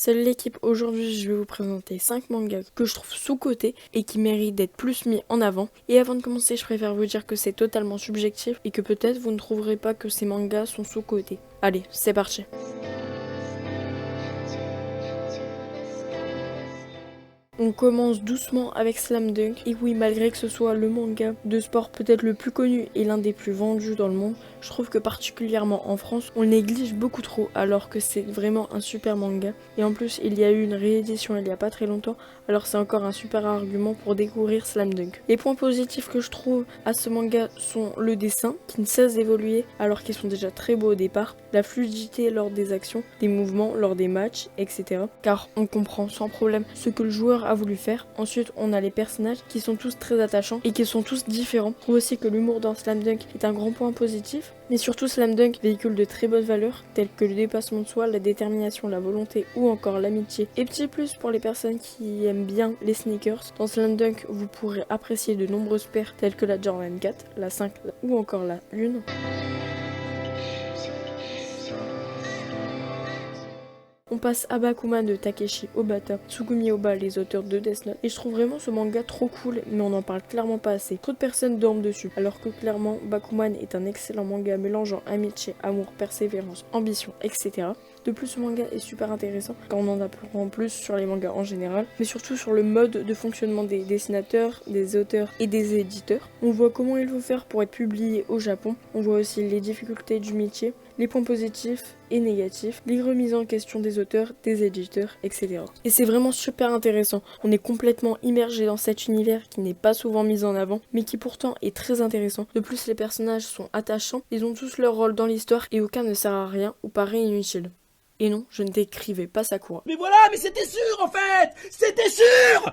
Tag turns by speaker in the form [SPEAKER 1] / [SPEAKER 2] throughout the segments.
[SPEAKER 1] Salut l'équipe, aujourd'hui je vais vous présenter 5 mangas que je trouve sous-cotés et qui méritent d'être plus mis en avant. Et avant de commencer, je préfère vous dire que c'est totalement subjectif et que peut-être vous ne trouverez pas que ces mangas sont sous-cotés. Allez, c'est parti. On commence doucement avec Slam Dunk, et oui, malgré que ce soit le manga de sport peut-être le plus connu et l'un des plus vendus dans le monde, je trouve que particulièrement en France, on le néglige beaucoup trop alors que c'est vraiment un super manga. Et en plus, il y a eu une réédition il y a pas très longtemps, alors c'est encore un super argument pour découvrir Slam Dunk. Les points positifs que je trouve à ce manga sont le dessin, qui ne cesse d'évoluer alors qu'ils sont déjà très beaux au départ, la fluidité lors des actions, des mouvements lors des matchs, etc. Car on comprend sans problème ce que le joueur a voulu faire. Ensuite, on a les personnages qui sont tous très attachants et qui sont tous différents. Je trouve aussi que l'humour dans Slam Dunk est un grand point positif. Mais surtout, Slam Dunk véhicule de très bonnes valeurs telles que le dépassement de soi, la détermination, la volonté ou encore l'amitié. Et petit plus pour les personnes qui aiment bien les sneakers, dans Slam Dunk, vous pourrez apprécier de nombreuses paires telles que la Jordan 4, la 5 ou encore la 1. On passe à Bakuman de Takeshi Obata, Tsugumi Oba, les auteurs de Death Note, et je trouve vraiment ce manga trop cool, mais on n'en parle clairement pas assez. Trop de personnes dorment dessus, alors que clairement Bakuman est un excellent manga mélangeant amitié, amour, persévérance, ambition, etc. De plus, ce manga est super intéressant quand on en apprend plus sur les mangas en général, mais surtout sur le mode de fonctionnement des dessinateurs, des auteurs et des éditeurs. On voit comment il faut faire pour être publié au Japon, on voit aussi les difficultés du métier, les points positifs et négatifs, les remises en question des auteurs, des éditeurs, etc. Et c'est vraiment super intéressant. On est complètement immergé dans cet univers qui n'est pas souvent mis en avant, mais qui pourtant est très intéressant. De plus, les personnages sont attachants, ils ont tous leur rôle dans l'histoire et aucun ne sert à rien ou paraît inutile. Et non, je ne décrivais pas Sakura.
[SPEAKER 2] Mais voilà, mais c'était sûr en fait. C'était sûr.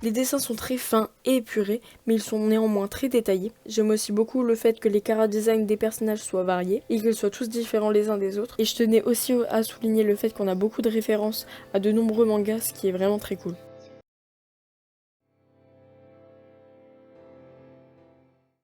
[SPEAKER 1] Les dessins sont très fins et épurés, mais ils sont néanmoins très détaillés. J'aime aussi beaucoup le fait que les chara-design des personnages soient variés et qu'ils soient tous différents les uns des autres. Et je tenais aussi à souligner le fait qu'on a beaucoup de références à de nombreux mangas, ce qui est vraiment très cool.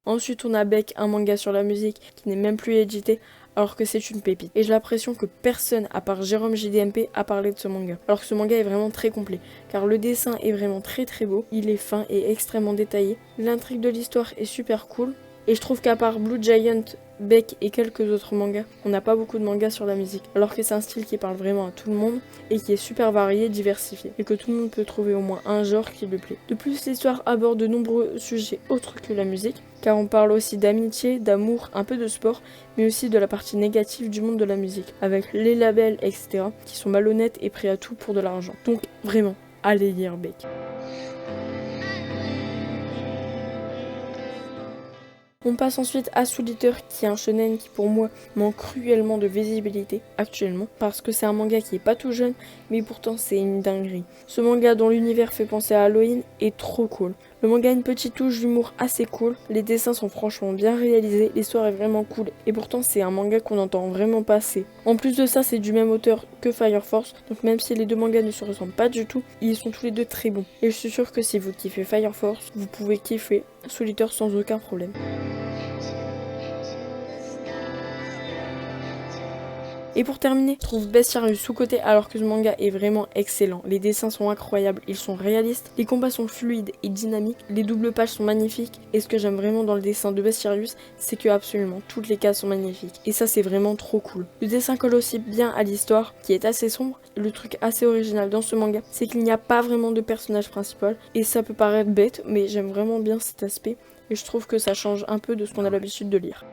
[SPEAKER 1] Ensuite, on a Beck, un manga sur la musique qui n'est même plus édité, alors que c'est une pépite. Et j'ai l'impression que personne, à part Jérôme JDMP, a parlé de ce manga. Alors que ce manga est vraiment très complet, car le dessin est vraiment très beau, il est fin et extrêmement détaillé. L'intrigue de l'histoire est super cool, et je trouve qu'à part Blue Giant, Beck et quelques autres mangas, on n'a pas beaucoup de mangas sur la musique, alors que c'est un style qui parle vraiment à tout le monde et qui est super varié, diversifié, et que tout le monde peut trouver au moins un genre qui lui plaît. De plus, l'histoire aborde de nombreux sujets autres que la musique, car on parle aussi d'amitié, d'amour, un peu de sport, mais aussi de la partie négative du monde de la musique, avec les labels, etc., qui sont malhonnêtes et prêts à tout pour de l'argent. Donc vraiment, allez lire Beck. On passe ensuite à Soul Eater, qui est un shonen qui pour moi manque cruellement de visibilité actuellement, parce que c'est un manga qui est pas tout jeune, mais pourtant c'est une dinguerie. Ce manga dont l'univers fait penser à Halloween est trop cool. Le manga a une petite touche d'humour assez cool, les dessins sont franchement bien réalisés, l'histoire est vraiment cool, et pourtant c'est un manga qu'on entend vraiment pas assez. En plus de ça, c'est du même auteur que Fire Force, donc même si les deux mangas ne se ressemblent pas du tout, ils sont tous les deux très bons. Et je suis sûre que si vous kiffez Fire Force, vous pouvez kiffer Soul Eater sans aucun problème. Et pour terminer, je trouve Bestiarius sous-côté alors que ce manga est vraiment excellent. Les dessins sont incroyables, ils sont réalistes, les combats sont fluides et dynamiques, les doubles pages sont magnifiques, et ce que j'aime vraiment dans le dessin de Bestiarius, c'est que absolument toutes les cases sont magnifiques. Et ça c'est vraiment trop cool. Le dessin colle aussi bien à l'histoire, qui est assez sombre. Le truc assez original dans ce manga, c'est qu'il n'y a pas vraiment de personnage principal, et ça peut paraître bête, mais j'aime vraiment bien cet aspect, et je trouve que ça change un peu de ce qu'on a l'habitude de lire.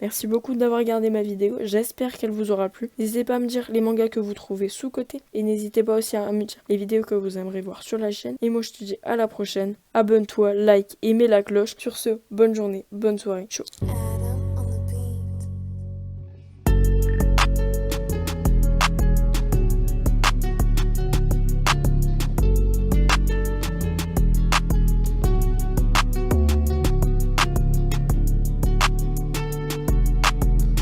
[SPEAKER 1] Merci beaucoup d'avoir regardé ma vidéo, j'espère qu'elle vous aura plu. N'hésitez pas à me dire les mangas que vous trouvez sous-cotés et n'hésitez pas aussi à me dire les vidéos que vous aimeriez voir sur la chaîne. Et moi je te dis à la prochaine, abonne-toi, like et mets la cloche. Sur ce, bonne journée, bonne soirée, ciao.